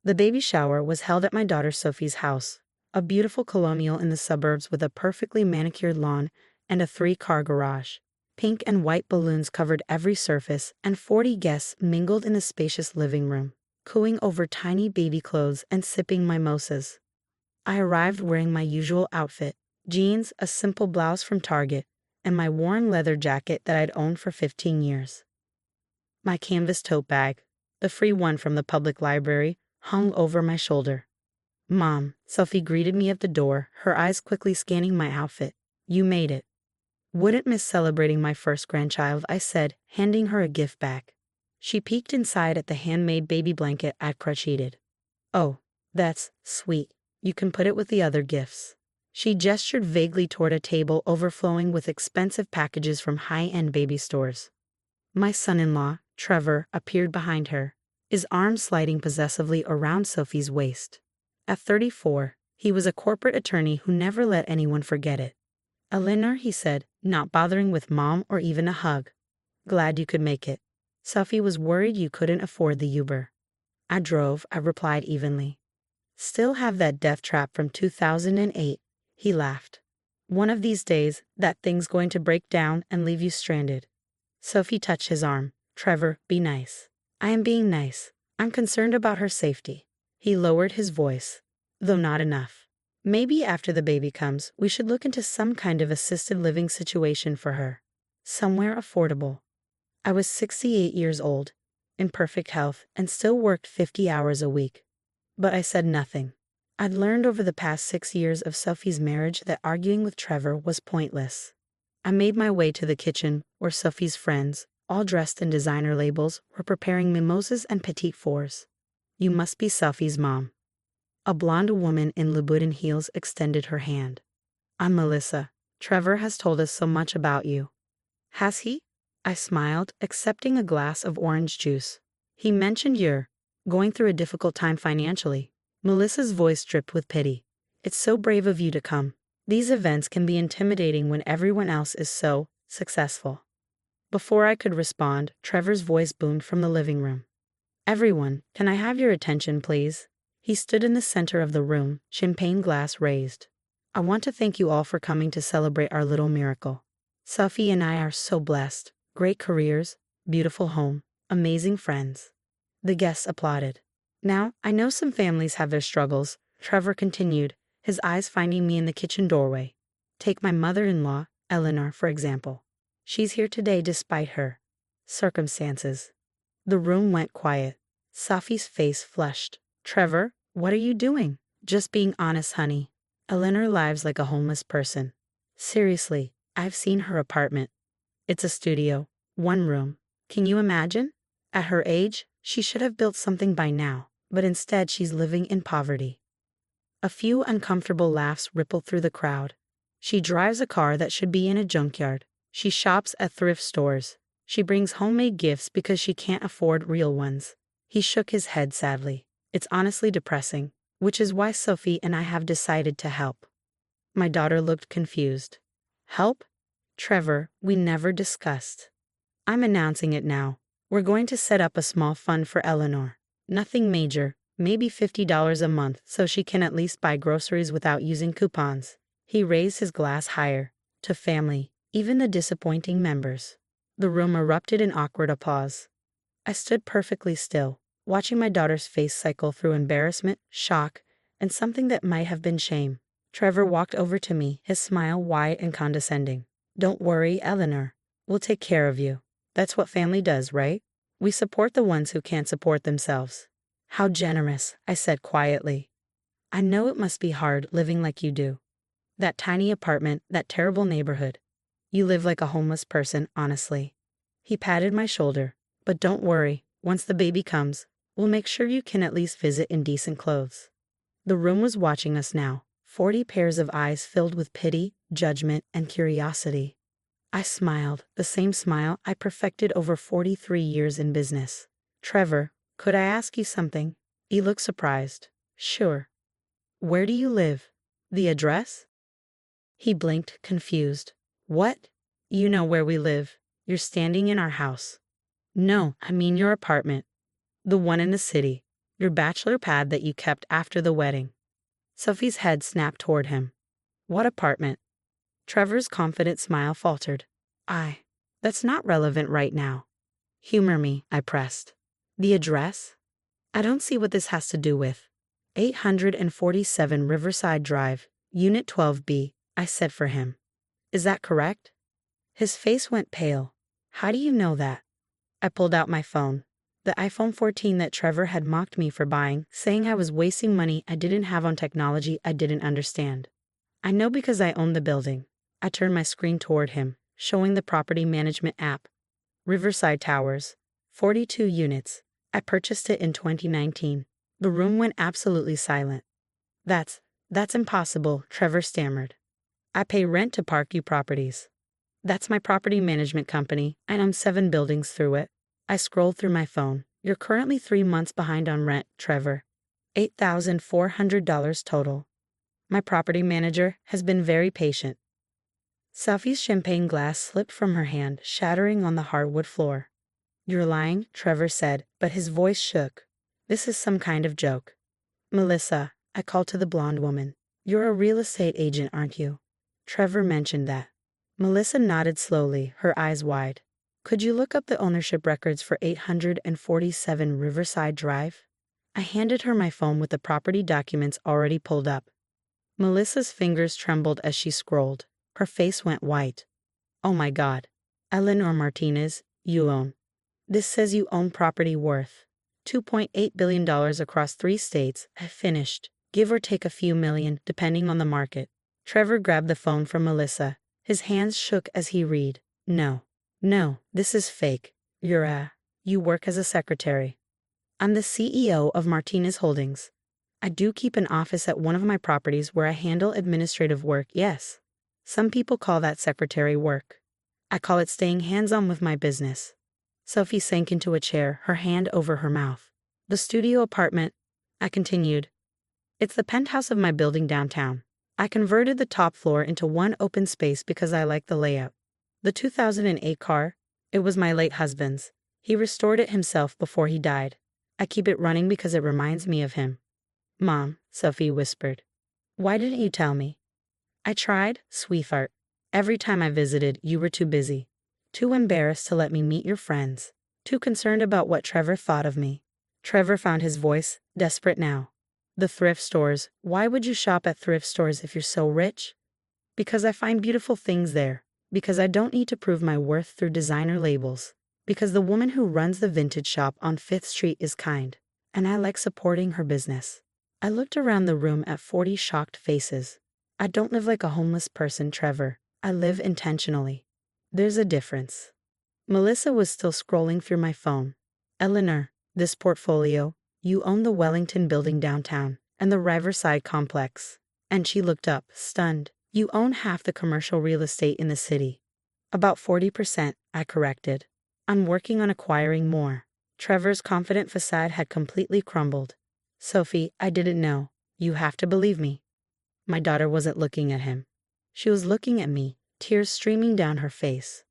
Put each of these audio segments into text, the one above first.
The baby shower was held at my daughter Sophie's house, a beautiful colonial in the suburbs with a perfectly manicured lawn and a 3-car garage. Pink and white balloons covered every surface, and 40 guests mingled in the spacious living room, cooing over tiny baby clothes and sipping mimosas. I arrived wearing my usual outfit, jeans, a simple blouse from Target, and my worn leather jacket that I'd owned for 15 years. My canvas tote bag, the free one from the public library, hung over my shoulder. "Mom," Sophie greeted me at the door, her eyes quickly scanning my outfit. "You made it." "Wouldn't miss celebrating my first grandchild," I said, handing her a gift bag. She peeked inside at the handmade baby blanket I'd crocheted. "Oh, that's sweet. You can put it with the other gifts." She gestured vaguely toward a table overflowing with expensive packages from high-end baby stores. My son-in-law, Trevor, appeared behind her, his arms sliding possessively around Sophie's waist. At 34, he was a corporate attorney who never let anyone forget it. "Eleanor," he said, not bothering with Mom or even a hug. "Glad you could make it. Sophie was worried you couldn't afford the Uber." "I drove," I replied evenly. "Still have that death trap from 2008, he laughed. "One of these days, that thing's going to break down and leave you stranded." Sophie touched his arm. "Trevor, be nice." "I am being nice. I'm concerned about her safety." He lowered his voice, though not enough. "Maybe after the baby comes, we should look into some kind of assisted living situation for her. Somewhere affordable." I was 68 years old, in perfect health, and still worked 50 hours a week. But I said nothing. I'd learned over the past 6 years of Sophie's marriage that arguing with Trevor was pointless. I made my way to the kitchen, where Sophie's friends, all dressed in designer labels, were preparing mimosas and petit fours. "You must be Sophie's mom." A blonde woman in Louboutin heels extended her hand. "I'm Melissa. Trevor has told us so much about you." "Has he?" I smiled, accepting a glass of orange juice. "He mentioned you're going through a difficult time financially." Melissa's voice dripped with pity. "It's so brave of you to come. These events can be intimidating when everyone else is so successful." Before I could respond, Trevor's voice boomed from the living room. "Everyone, can I have your attention, please?" He stood in the center of the room, champagne glass raised. "I want to thank you all for coming to celebrate our little miracle. Sophie and I are so blessed. Great careers, beautiful home, amazing friends." The guests applauded. "Now, I know some families have their struggles," Trevor continued, his eyes finding me in the kitchen doorway. "Take my mother-in-law, Eleanor, for example. She's here today despite her circumstances." The room went quiet. Sophie's face flushed. "Trevor, what are you doing?" "Just being honest, honey. Eleanor lives like a homeless person. Seriously, I've seen her apartment. It's a studio, 1 room. Can you imagine? At her age, she should have built something by now, but instead she's living in poverty." A few uncomfortable laughs rippled through the crowd. "She drives a car that should be in a junkyard. She shops at thrift stores. She brings homemade gifts because she can't afford real ones." He shook his head sadly. "It's honestly depressing, which is why Sophie and I have decided to help." My daughter looked confused. "Help?" "Trevor, we never discussed." "I'm announcing it now. We're going to set up a small fund for Eleanor. Nothing major, maybe $50 a month so she can at least buy groceries without using coupons." He raised his glass higher. "To family, even the disappointing members." The room erupted in awkward applause. I stood perfectly still, watching my daughter's face cycle through embarrassment, shock, and something that might have been shame. Trevor walked over to me, his smile wide and condescending. "Don't worry, Eleanor. We'll take care of you. That's what family does, right? We support the ones who can't support themselves." "How generous," I said quietly. "I know it must be hard living like you do. That tiny apartment, that terrible neighborhood. You live like a homeless person, honestly." He patted my shoulder. "But don't worry, once the baby comes, we'll make sure you can at least visit in decent clothes." The room was watching us now, 40 pairs of eyes filled with pity, judgment, and curiosity. I smiled, the same smile I perfected over 43 years in business. "Trevor, could I ask you something?" He looked surprised. "Sure." "Where do you live? The address?" He blinked, confused. "What? You know where we live. You're standing in our house." "No, I mean your apartment. The one in the city. Your bachelor pad that you kept after the wedding. Sophie's head snapped toward him. What apartment? Trevor's confident smile faltered. That's not relevant right now. Humor me, I pressed. The address? I don't see what this has to do with. 847 Riverside Drive, Unit 12B, I said for him. Is that correct? His face went pale. How do you know that? I pulled out my phone. The iPhone 14 that Trevor had mocked me for buying, saying I was wasting money I didn't have on technology I didn't understand. I know because I own the building. I turned my screen toward him, showing the property management app. Riverside Towers, 42 units. I purchased it in 2019. The room went absolutely silent. That's impossible, Trevor stammered. I pay rent to Parkview Properties. That's my property management company, and I'm 7 buildings through it. I scrolled through my phone. You're currently 3 months behind on rent, Trevor. $8,400 total. My property manager has been very patient. Sophie's champagne glass slipped from her hand, shattering on the hardwood floor. You're lying, Trevor said, but his voice shook. This is some kind of joke. Melissa, I called to the blonde woman. You're a real estate agent, aren't you? Trevor mentioned that. Melissa nodded slowly, her eyes wide. Could you look up the ownership records for 847 Riverside Drive? I handed her my phone with the property documents already pulled up. Melissa's fingers trembled as she scrolled. Her face went white. Oh my God. Eleanor Martinez, you own. This says you own property worth $2.8 billion across 3 states. I finished. Give or take a few million, depending on the market. Trevor grabbed the phone from Melissa. His hands shook as he read. No, this is fake. You work as a secretary. I'm the CEO of Martinez Holdings. I do keep an office at one of my properties where I handle administrative work, yes. Some people call that secretary work. I call it staying hands-on with my business. Sophie sank into a chair, her hand over her mouth. The studio apartment, I continued. It's the penthouse of my building downtown. I converted the top floor into one open space because I like the layout. The 2008 car, it was my late husband's. He restored it himself before he died. I keep it running because it reminds me of him. Mom, Sophie whispered. Why didn't you tell me? I tried, sweetheart. Every time I visited, you were too busy. Too embarrassed to let me meet your friends. Too concerned about what Trevor thought of me. Trevor found his voice, desperate now. The thrift stores. Why would you shop at thrift stores if you're so rich? Because I find beautiful things there. Because I don't need to prove my worth through designer labels. Because the woman who runs the vintage shop on 5th Street is kind. And I like supporting her business. I looked around the room at 40 shocked faces. I don't live like a homeless person, Trevor. I live intentionally. There's a difference. Melissa was still scrolling through my phone. Eleanor, this portfolio, you own the Wellington building downtown, and the Riverside complex. And she looked up, stunned. You own half the commercial real estate in the city. About 40%, I corrected. I'm working on acquiring more. Trevor's confident facade had completely crumbled. Sophie, I didn't know. You have to believe me. My daughter wasn't looking at him. She was looking at me, tears streaming down her face.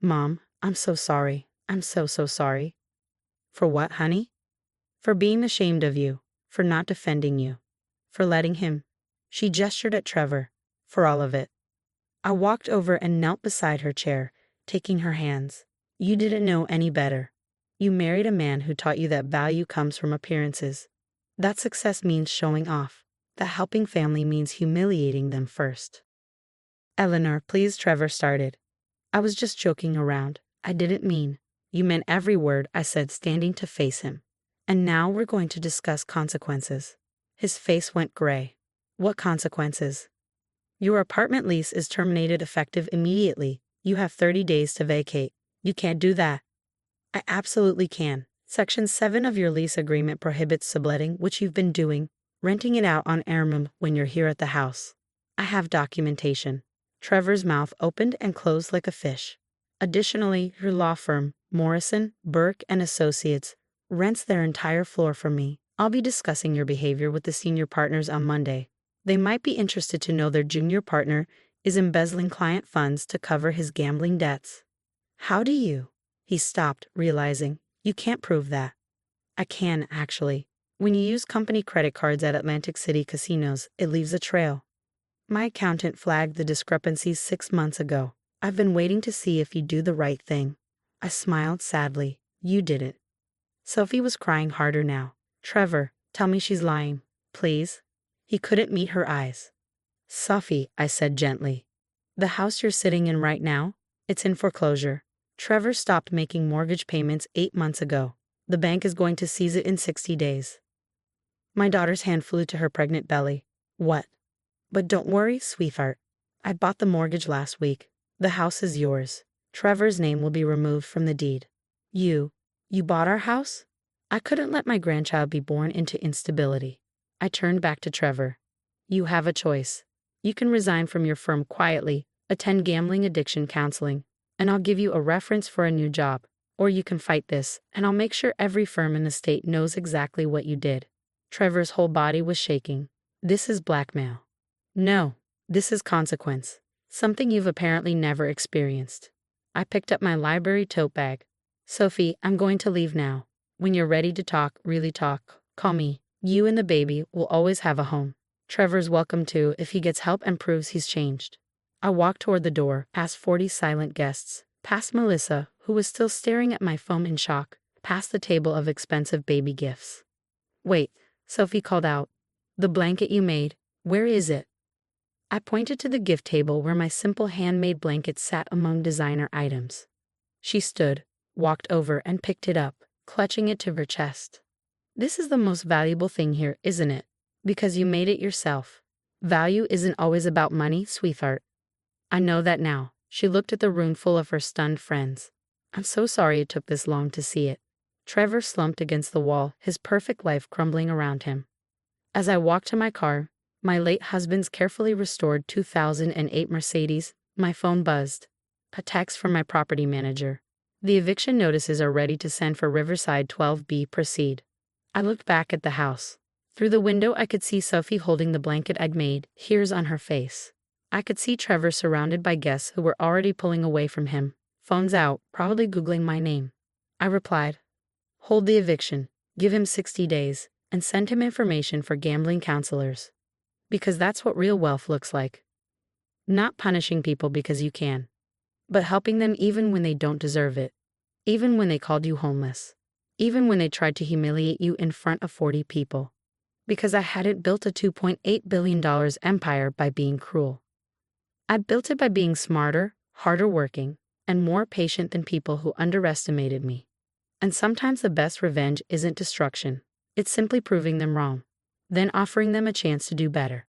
Mom, I'm so sorry. I'm so sorry. For what, honey? For being ashamed of you. For not defending you. For letting him. She gestured at Trevor. For all of it. I walked over and knelt beside her chair, taking her hands. You didn't know any better. You married a man who taught you that value comes from appearances. That success means showing off. That helping family means humiliating them first. Eleanor, please, Trevor started. I was just joking around. I didn't mean. You meant every word, I said, standing to face him. And now we're going to discuss consequences. His face went gray. What consequences? Your apartment lease is terminated effective immediately. You have 30 days to vacate. You can't do that. I absolutely can. Section 7 of your lease agreement prohibits subletting, which you've been doing, renting it out on Airmum when you're here at the house. I have documentation. Trevor's mouth opened and closed like a fish. Additionally, your law firm, Morrison, Burke & Associates, rents their entire floor from me. I'll be discussing your behavior with the senior partners on Monday. They might be interested to know their junior partner is embezzling client funds to cover his gambling debts. How do you? He stopped, realizing. You can't prove that. I can, actually. When you use company credit cards at Atlantic City casinos, it leaves a trail. My accountant flagged the discrepancies 6 months ago. I've been waiting to see if you do the right thing. I smiled sadly. You did it. Sophie was crying harder now. Trevor, tell me she's lying, please. He couldn't meet her eyes. Sophie, I said gently. The house you're sitting in right now, it's in foreclosure. Trevor stopped making mortgage payments 8 months ago. The bank is going to seize it in 60 days. My daughter's hand flew to her pregnant belly. What? But don't worry, sweetheart. I bought the mortgage last week. The house is yours. Trevor's name will be removed from the deed. You bought our house? I couldn't let my grandchild be born into instability. I turned back to Trevor. You have a choice. You can resign from your firm quietly, attend gambling addiction counseling, and I'll give you a reference for a new job. Or you can fight this, and I'll make sure every firm in the state knows exactly what you did. Trevor's whole body was shaking. This is blackmail. No, this is consequence. Something you've apparently never experienced. I picked up my library tote bag. Sophie, I'm going to leave now. When you're ready to talk, really talk, call me. You and the baby will always have a home. Trevor's welcome too if he gets help and proves he's changed. I walked toward the door, past 40 silent guests, past Melissa, who was still staring at my phone in shock, past the table of expensive baby gifts. Wait, Sophie called out. The blanket you made, where is it? I pointed to the gift table where my simple handmade blanket sat among designer items. She stood, walked over and picked it up, clutching it to her chest. This is the most valuable thing here, isn't it? Because you made it yourself. Value isn't always about money, sweetheart. I know that now. She looked at the room full of her stunned friends. I'm so sorry it took this long to see it. Trevor slumped against the wall, his perfect life crumbling around him. As I walked to my car, my late husband's carefully restored 2008 Mercedes, my phone buzzed. A text from my property manager. The eviction notices are ready to send for Riverside 12B. Proceed. I looked back at the house. Through the window I could see Sophie holding the blanket I'd made, tears on her face. I could see Trevor surrounded by guests who were already pulling away from him, phones out, probably Googling my name. I replied, hold the eviction, give him 60 days, and send him information for gambling counselors. Because that's what real wealth looks like. Not punishing people because you can, but helping them even when they don't deserve it. Even when they called you homeless. Even when they tried to humiliate you in front of 40 people. Because I hadn't built a $2.8 billion empire by being cruel. I built it by being smarter, harder working, and more patient than people who underestimated me. And sometimes the best revenge isn't destruction. It's simply proving them wrong, then offering them a chance to do better.